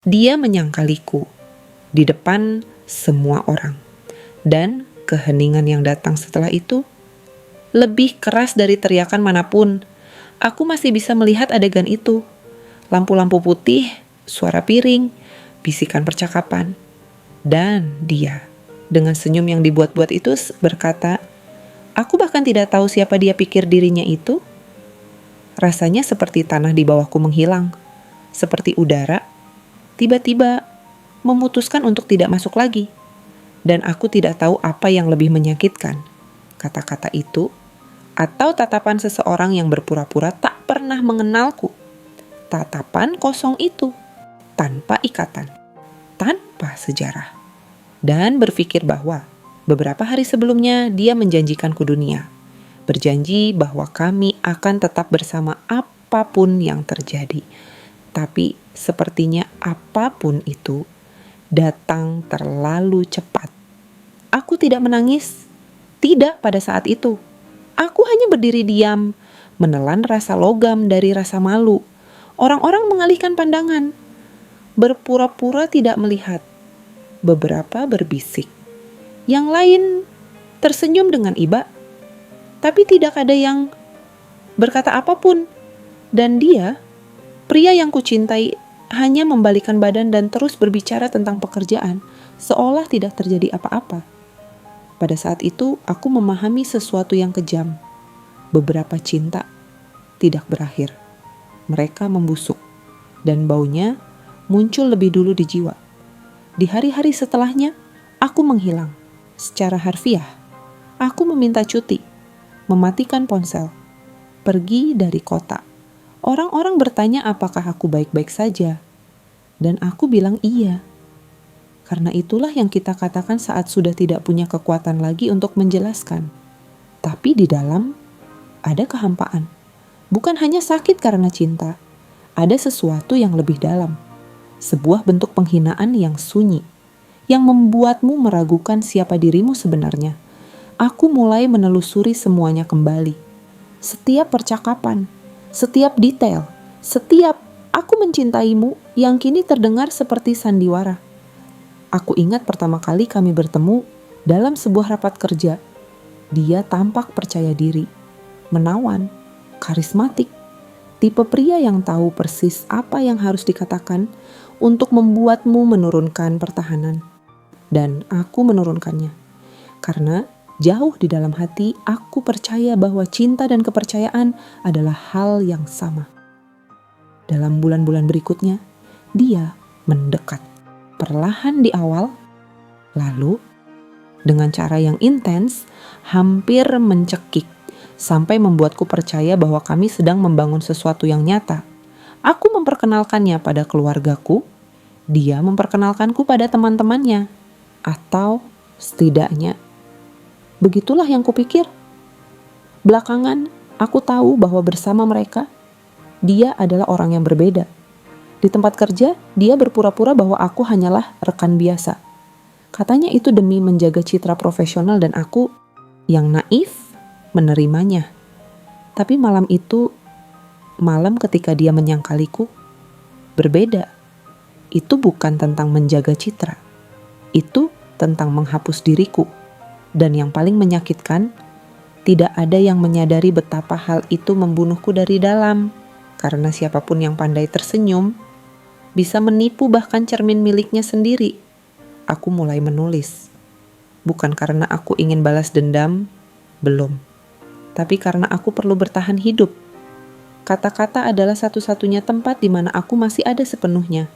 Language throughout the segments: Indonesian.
Dia menyangkaliku di depan semua orang. Dan keheningan yang datang setelah itu lebih keras dari teriakan manapun. Aku masih bisa melihat adegan itu. Lampu-lampu putih, suara piring, bisikan percakapan. Dan dia, dengan senyum yang dibuat-buat itu berkata, "Aku bahkan tidak tahu siapa dia pikir dirinya itu." Rasanya seperti tanah di bawahku menghilang. Seperti udara, tiba-tiba memutuskan untuk tidak masuk lagi. Dan aku tidak tahu apa yang lebih menyakitkan. Kata-kata itu, atau tatapan seseorang yang berpura-pura tak pernah mengenalku. Tatapan kosong itu, tanpa ikatan, tanpa sejarah. Dan berpikir bahwa beberapa hari sebelumnya dia menjanjikanku dunia. Berjanji bahwa kami akan tetap bersama apapun yang terjadi. Tapi sepertinya apapun itu datang terlalu cepat. Aku tidak menangis, tidak pada saat itu. Aku hanya berdiri diam, menelan rasa logam dari rasa malu. Orang-orang mengalihkan pandangan, berpura-pura tidak melihat. Beberapa berbisik, yang lain tersenyum dengan iba, tapi tidak ada yang berkata apapun. Dan dia, pria yang kucintai, hanya membalikkan badan dan terus berbicara tentang pekerjaan, seolah tidak terjadi apa-apa. Pada saat itu, aku memahami sesuatu yang kejam. Beberapa cinta tidak berakhir. Mereka membusuk, dan baunya muncul lebih dulu di jiwa. Di hari-hari setelahnya, aku menghilang. Secara harfiah, aku meminta cuti, mematikan ponsel, pergi dari kota. Orang-orang bertanya apakah aku baik-baik saja, dan aku bilang iya. Karena itulah yang kita katakan saat sudah tidak punya kekuatan lagi untuk menjelaskan. Tapi di dalam ada kehampaan. Bukan hanya sakit karena cinta, ada sesuatu yang lebih dalam. Sebuah bentuk penghinaan yang sunyi, yang membuatmu meragukan siapa dirimu sebenarnya. Aku mulai menelusuri semuanya kembali. Setiap percakapan, setiap detail, setiap "aku mencintaimu" yang kini terdengar seperti sandiwara. Aku ingat pertama kali kami bertemu dalam sebuah rapat kerja. Dia tampak percaya diri, menawan, karismatik, tipe pria yang tahu persis apa yang harus dikatakan untuk membuatmu menurunkan pertahanan. Dan aku menurunkannya. Karena jauh di dalam hati aku percaya bahwa cinta dan kepercayaan adalah hal yang sama. Dalam bulan-bulan berikutnya, dia mendekat. Perlahan di awal, lalu dengan cara yang intens, hampir mencekik, sampai membuatku percaya bahwa kami sedang membangun sesuatu yang nyata. Aku memperkenalkannya pada keluargaku, dia memperkenalkanku pada teman-temannya, atau setidaknya begitulah yang kupikir. Belakangan, aku tahu bahwa bersama mereka, dia adalah orang yang berbeda. Di tempat kerja, dia berpura-pura bahwa aku hanyalah rekan biasa. Katanya itu demi menjaga citra profesional dan aku, yang naif, menerimanya. Tapi malam itu, malam ketika dia menyangkaliku, berbeda. Itu bukan tentang menjaga citra. Itu tentang menghapus diriku. Dan yang paling menyakitkan, tidak ada yang menyadari betapa hal itu membunuhku dari dalam. Karena siapapun yang pandai tersenyum, bisa menipu bahkan cermin miliknya sendiri. Aku mulai menulis. Bukan karena aku ingin balas dendam, belum. Tapi karena aku perlu bertahan hidup. Kata-kata adalah satu-satunya tempat di mana aku masih ada sepenuhnya.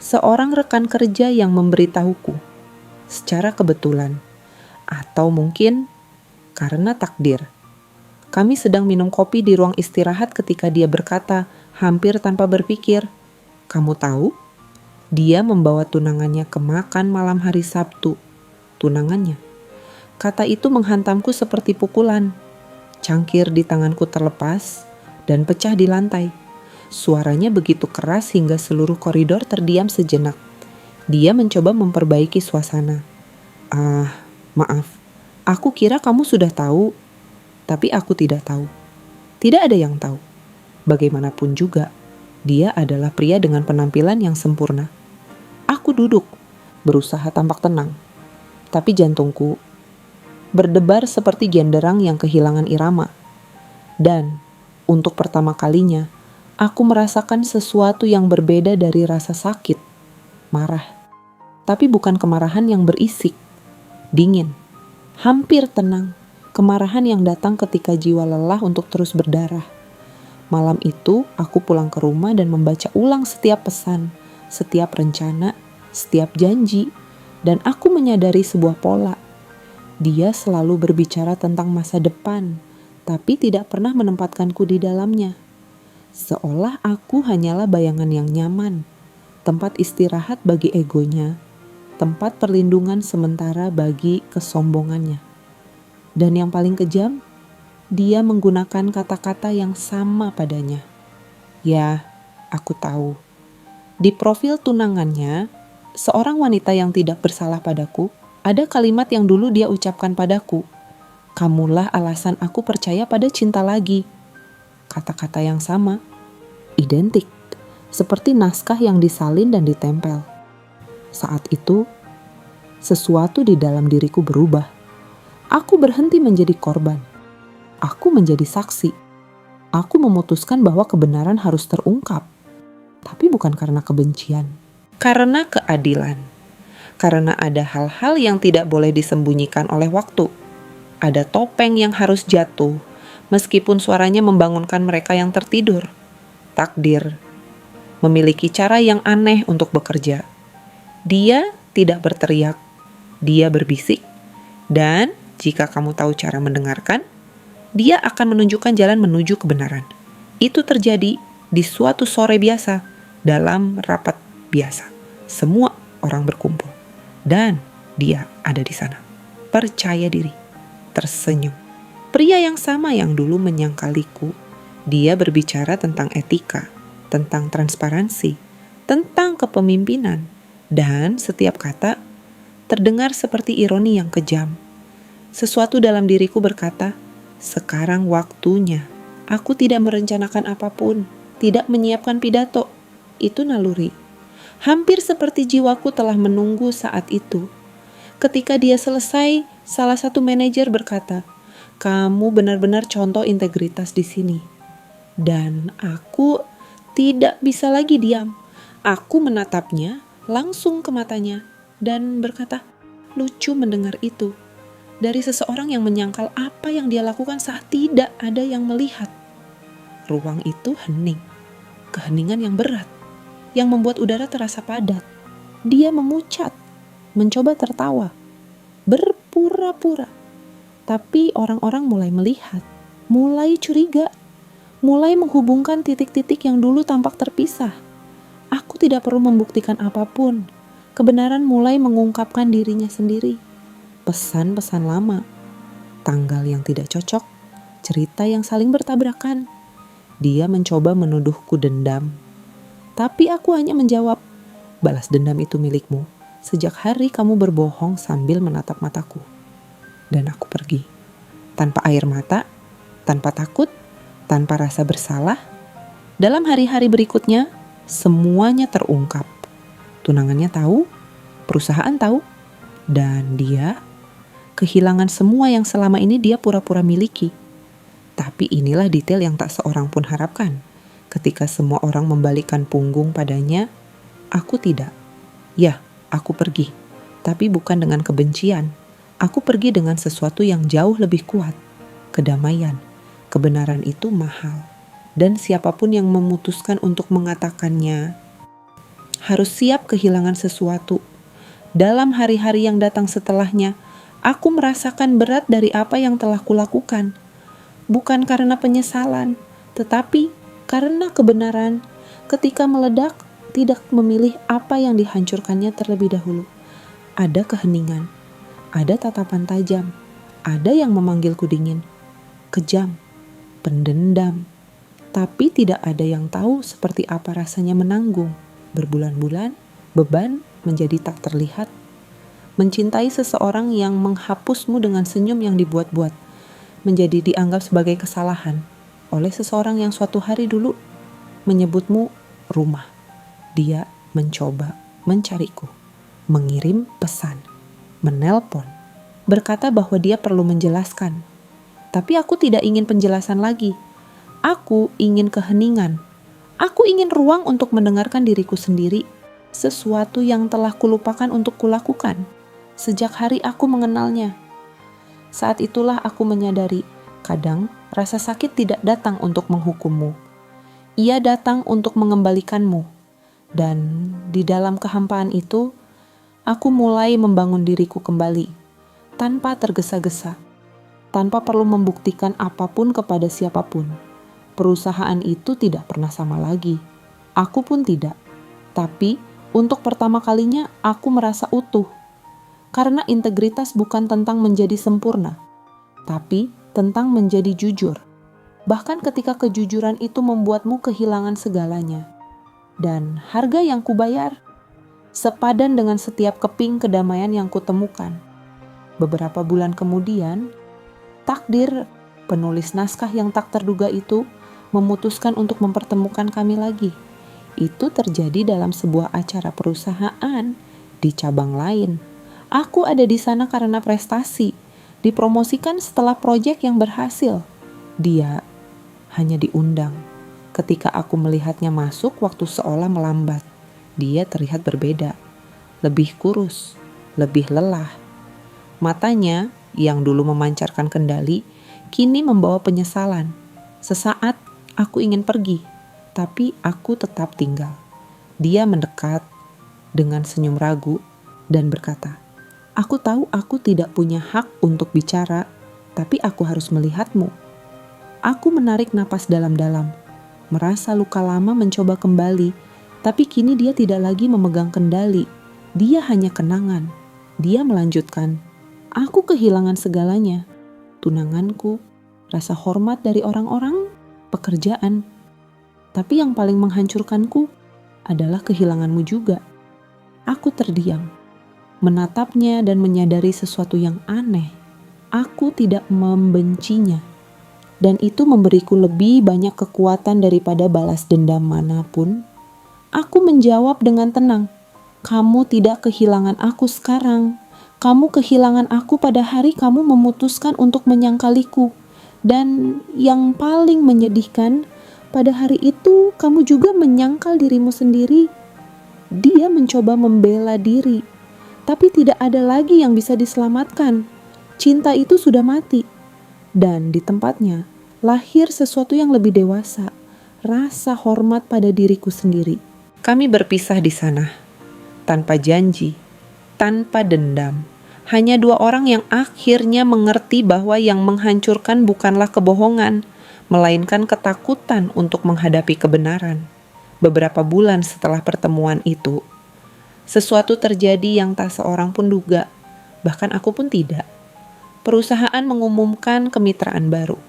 Seorang rekan kerja yang memberitahuku, secara kebetulan, atau mungkin karena takdir. Kami sedang minum kopi di ruang istirahat ketika dia berkata, hampir tanpa berpikir, "Kamu tahu, dia membawa tunangannya ke makan malam hari Sabtu." Tunangannya. Kata itu menghantamku seperti pukulan. Cangkir di tanganku terlepas dan pecah di lantai. Suaranya begitu keras hingga seluruh koridor terdiam sejenak. Dia mencoba memperbaiki suasana. Maaf, aku kira kamu sudah tahu, tapi aku tidak tahu. Tidak ada yang tahu. Bagaimanapun juga, dia adalah pria dengan penampilan yang sempurna. Aku duduk, berusaha tampak tenang. Tapi jantungku berdebar seperti genderang yang kehilangan irama. Dan untuk pertama kalinya, aku merasakan sesuatu yang berbeda dari rasa sakit, marah. Tapi bukan kemarahan yang berisik, dingin, hampir tenang. Kemarahan yang datang ketika jiwa lelah untuk terus berdarah. Malam itu, aku pulang ke rumah dan membaca ulang setiap pesan, setiap rencana, setiap janji, dan aku menyadari sebuah pola. Dia selalu berbicara tentang masa depan, tapi tidak pernah menempatkanku di dalamnya. Seolah aku hanyalah bayangan yang nyaman, tempat istirahat bagi egonya, tempat perlindungan sementara bagi kesombongannya. Dan yang paling kejam, dia menggunakan kata-kata yang sama padanya. Ya, aku tahu. Di profil tunangannya, seorang wanita yang tidak bersalah padaku, ada kalimat yang dulu dia ucapkan padaku. Kamulah alasan aku percaya pada cinta lagi. Kata-kata yang sama, identik, seperti naskah yang disalin dan ditempel. Saat itu, sesuatu di dalam diriku berubah. Aku berhenti menjadi korban. Aku menjadi saksi. Aku memutuskan bahwa kebenaran harus terungkap. Tapi bukan karena kebencian. Karena keadilan. Karena ada hal-hal yang tidak boleh disembunyikan oleh waktu. Ada topeng yang harus jatuh, meskipun suaranya membangunkan mereka yang tertidur. Takdir memiliki cara yang aneh untuk bekerja. Dia tidak berteriak, dia berbisik, dan jika kamu tahu cara mendengarkan, dia akan menunjukkan jalan menuju kebenaran. Itu terjadi di suatu sore biasa, dalam rapat biasa. Semua orang berkumpul, dan dia ada di sana. Percaya diri, tersenyum. Pria yang sama yang dulu menyangkaliku, dia berbicara tentang etika, tentang transparansi, tentang kepemimpinan, dan setiap kata terdengar seperti ironi yang kejam. Sesuatu dalam diriku berkata, sekarang waktunya. Aku tidak merencanakan apapun, tidak menyiapkan pidato. Itu naluri. Hampir seperti jiwaku telah menunggu saat itu. Ketika dia selesai, salah satu manajer berkata, kamu benar-benar contoh integritas di sini. Dan aku tidak bisa lagi diam. Aku menatapnya langsung ke matanya dan berkata, lucu mendengar itu. Dari seseorang yang menyangkal apa yang dia lakukan saat tidak ada yang melihat. Ruang itu hening, keheningan yang berat, yang membuat udara terasa padat. Dia memucat, mencoba tertawa, berpura-pura. Tapi orang-orang mulai melihat, mulai curiga, mulai menghubungkan titik-titik yang dulu tampak terpisah. Aku tidak perlu membuktikan apapun. Kebenaran mulai mengungkapkan dirinya sendiri. Pesan-pesan lama, tanggal yang tidak cocok, cerita yang saling bertabrakan. Dia mencoba menuduhku dendam. Tapi aku hanya menjawab, balas dendam itu milikmu. Sejak hari kamu berbohong sambil menatap mataku. Dan aku pergi. Tanpa air mata, tanpa takut, tanpa rasa bersalah. Dalam hari-hari berikutnya, semuanya terungkap. Tunangannya tahu, perusahaan tahu, dan dia kehilangan semua yang selama ini dia pura-pura miliki. Tapi inilah detail yang tak seorang pun harapkan. Ketika semua orang membalikkan punggung padanya, aku tidak. Ya, aku pergi. Tapi bukan dengan kebencian. Aku pergi dengan sesuatu yang jauh lebih kuat. Kedamaian. Kebenaran itu mahal. Dan siapapun yang memutuskan untuk mengatakannya harus siap kehilangan sesuatu. Dalam hari-hari yang datang setelahnya, aku merasakan berat dari apa yang telah kulakukan. Bukan karena penyesalan, tetapi karena kebenaran. Ketika meledak, tidak memilih apa yang dihancurkannya terlebih dahulu. Ada keheningan, ada tatapan tajam, ada yang memanggilku dingin, kejam, pendendam. Tapi tidak ada yang tahu seperti apa rasanya menanggung. Berbulan-bulan, beban menjadi tak terlihat. Mencintai seseorang yang menghapusmu dengan senyum yang dibuat-buat, menjadi dianggap sebagai kesalahan oleh seseorang yang suatu hari dulu menyebutmu rumah. Dia mencoba mencariku. mengirim pesan, menelpon, berkata bahwa dia perlu menjelaskan. Tapi aku tidak ingin penjelasan lagi. Aku ingin keheningan. Aku ingin ruang untuk mendengarkan diriku sendiri, sesuatu yang telah kulupakan untuk kulakukan sejak hari aku mengenalnya. Saat itulah aku menyadari, kadang rasa sakit tidak datang untuk menghukummu. Ia datang untuk mengembalikanmu. Dan di dalam kehampaan itu, aku mulai membangun diriku kembali, tanpa tergesa-gesa, tanpa perlu membuktikan apapun kepada siapapun. Perusahaan itu tidak pernah sama lagi. Aku pun tidak. Tapi, untuk pertama kalinya aku merasa utuh. Karena integritas bukan tentang menjadi sempurna, tapi tentang menjadi jujur. Bahkan ketika kejujuran itu membuatmu kehilangan segalanya. Dan harga yang kubayar sepadan dengan setiap keping kedamaian yang kutemukan. Beberapa bulan kemudian, takdir penulis naskah yang tak terduga itu memutuskan untuk mempertemukan kami lagi. Itu terjadi dalam sebuah acara perusahaan di cabang lain. Aku ada di sana karena prestasi, dipromosikan setelah proyek yang berhasil. Dia hanya diundang. Ketika aku melihatnya masuk waktu seolah melambat, dia terlihat berbeda, lebih kurus, lebih lelah. Matanya yang dulu memancarkan kendali, kini membawa penyesalan. Sesaat aku ingin pergi, tapi aku tetap tinggal. Dia mendekat dengan senyum ragu dan berkata, "Aku tahu aku tidak punya hak untuk bicara, tapi aku harus melihatmu." Aku menarik napas dalam-dalam, merasa luka lama mencoba kembali, tapi kini dia tidak lagi memegang kendali. Dia hanya kenangan. Dia melanjutkan, "Aku kehilangan segalanya. Tunanganku, rasa hormat dari orang-orang, pekerjaan. Tapi yang paling menghancurkanku adalah kehilanganmu juga." Aku terdiam, menatapnya dan menyadari sesuatu yang aneh. Aku tidak membencinya. Dan itu memberiku lebih banyak kekuatan daripada balas dendam manapun. Aku menjawab dengan tenang, "Kamu tidak kehilangan aku sekarang. Kamu kehilangan aku pada hari kamu memutuskan untuk menyangkaliku. Dan yang paling menyedihkan, pada hari itu kamu juga menyangkal dirimu sendiri." Dia mencoba membela diri, tapi tidak ada lagi yang bisa diselamatkan. Cinta itu sudah mati. Dan di tempatnya, lahir sesuatu yang lebih dewasa, rasa hormat pada diriku sendiri. Kami berpisah di sana, tanpa janji, tanpa dendam. Hanya dua orang yang akhirnya mengerti bahwa yang menghancurkan bukanlah kebohongan, melainkan ketakutan untuk menghadapi kebenaran. Beberapa bulan setelah pertemuan itu, sesuatu terjadi yang tak seorang pun duga, bahkan aku pun tidak. Perusahaan mengumumkan kemitraan baru,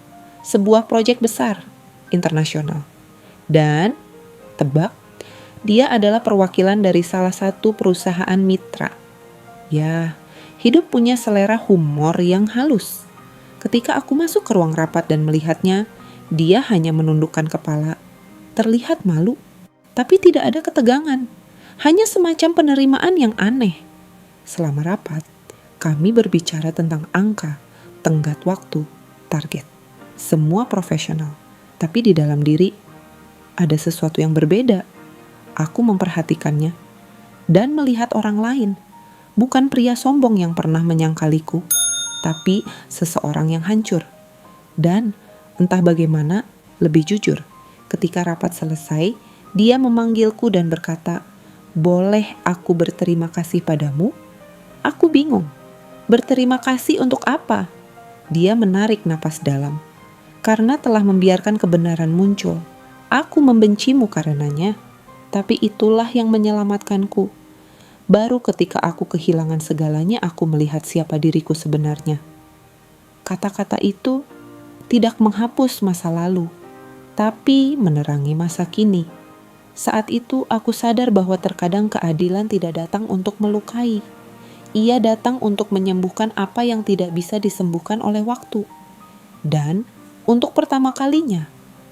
sebuah proyek besar, internasional. Dan, tebak, dia adalah perwakilan dari salah satu perusahaan mitra. Ya, hidup punya selera humor yang halus. Ketika aku masuk ke ruang rapat dan melihatnya, dia hanya menundukkan kepala. Terlihat malu, tapi tidak ada ketegangan. Hanya semacam penerimaan yang aneh. Selama rapat, kami berbicara tentang angka, tenggat waktu, target. Semua profesional, tapi di dalam diri ada sesuatu yang berbeda. Aku memperhatikannya dan melihat orang lain, bukan pria sombong yang pernah menyangkaliku, tapi seseorang yang hancur. Dan entah bagaimana, lebih jujur, ketika rapat selesai, dia memanggilku dan berkata, "Boleh aku berterima kasih padamu?" Aku bingung. Berterima kasih untuk apa? Dia menarik napas dalam. Karena telah membiarkan kebenaran muncul. Aku membencimu karenanya. Tapi itulah yang menyelamatkanku. Baru ketika aku kehilangan segalanya, aku melihat siapa diriku sebenarnya. Kata-kata itu tidak menghapus masa lalu, tapi menerangi masa kini. Saat itu aku sadar bahwa terkadang keadilan tidak datang untuk melukai. Ia datang untuk menyembuhkan apa yang tidak bisa disembuhkan oleh waktu. Dan untuk pertama kalinya,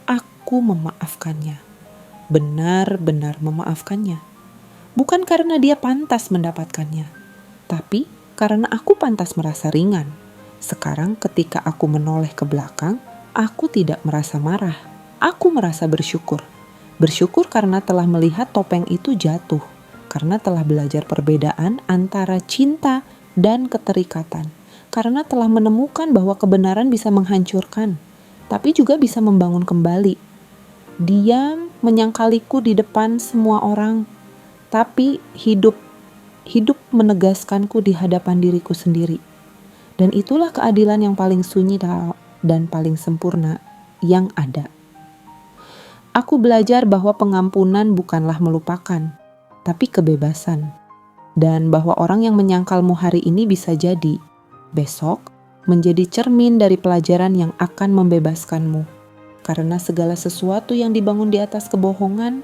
aku memaafkannya. Benar-benar memaafkannya. Bukan karena dia pantas mendapatkannya, tapi karena aku pantas merasa ringan. Sekarang ketika aku menoleh ke belakang, aku tidak merasa marah. Aku merasa bersyukur. Bersyukur karena telah melihat topeng itu jatuh, karena telah belajar perbedaan antara cinta dan keterikatan, karena telah menemukan bahwa kebenaran bisa menghancurkan, tapi juga bisa membangun kembali. Dia menyangkaliku di depan semua orang, tapi hidup menegaskanku di hadapan diriku sendiri. Dan itulah keadilan yang paling sunyi dan paling sempurna yang ada. Aku belajar bahwa pengampunan bukanlah melupakan, tapi kebebasan. Dan bahwa orang yang menyangkalmu hari ini bisa jadi besok menjadi cermin dari pelajaran yang akan membebaskanmu. Karena segala sesuatu yang dibangun di atas kebohongan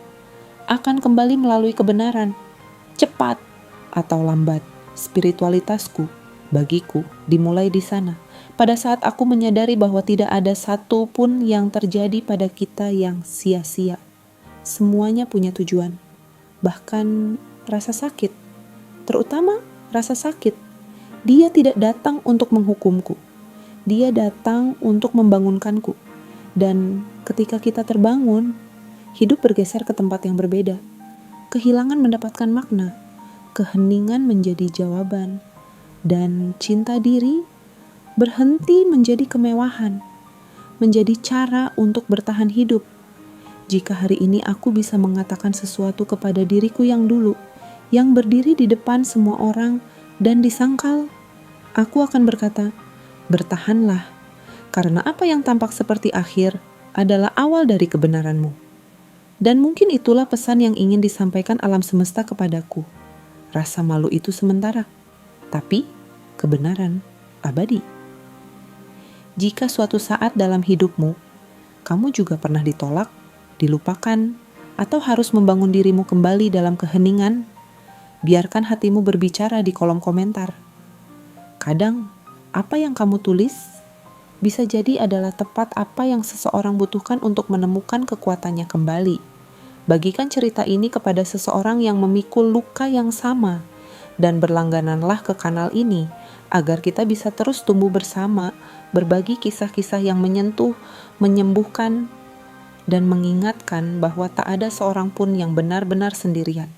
akan kembali melalui kebenaran. Cepat atau lambat, spiritualitasku bagiku dimulai di sana. Pada saat aku menyadari bahwa tidak ada satu pun yang terjadi pada kita yang sia-sia. Semuanya punya tujuan. Bahkan rasa sakit, terutama rasa sakit. Dia tidak datang untuk menghukumku. Dia datang untuk membangunkanku. Dan ketika kita terbangun, hidup bergeser ke tempat yang berbeda. Kehilangan mendapatkan makna, keheningan menjadi jawaban, dan cinta diri berhenti menjadi kemewahan, menjadi cara untuk bertahan hidup. Jika hari ini aku bisa mengatakan sesuatu kepada diriku yang dulu, yang berdiri di depan semua orang dan disangkal, aku akan berkata, bertahanlah. Karena apa yang tampak seperti akhir adalah awal dari kebenaranmu. Dan mungkin itulah pesan yang ingin disampaikan alam semesta kepadaku. Rasa malu itu sementara, tapi kebenaran abadi. Jika suatu saat dalam hidupmu, kamu juga pernah ditolak, dilupakan, atau harus membangun dirimu kembali dalam keheningan, biarkan hatimu berbicara di kolom komentar. Kadang, apa yang kamu tulis bisa jadi adalah tepat apa yang seseorang butuhkan untuk menemukan kekuatannya kembali. Bagikan cerita ini kepada seseorang yang memikul luka yang sama, dan berlanggananlah ke kanal ini agar kita bisa terus tumbuh bersama, berbagi kisah-kisah yang menyentuh, menyembuhkan, dan mengingatkan bahwa tak ada seorang pun yang benar-benar sendirian.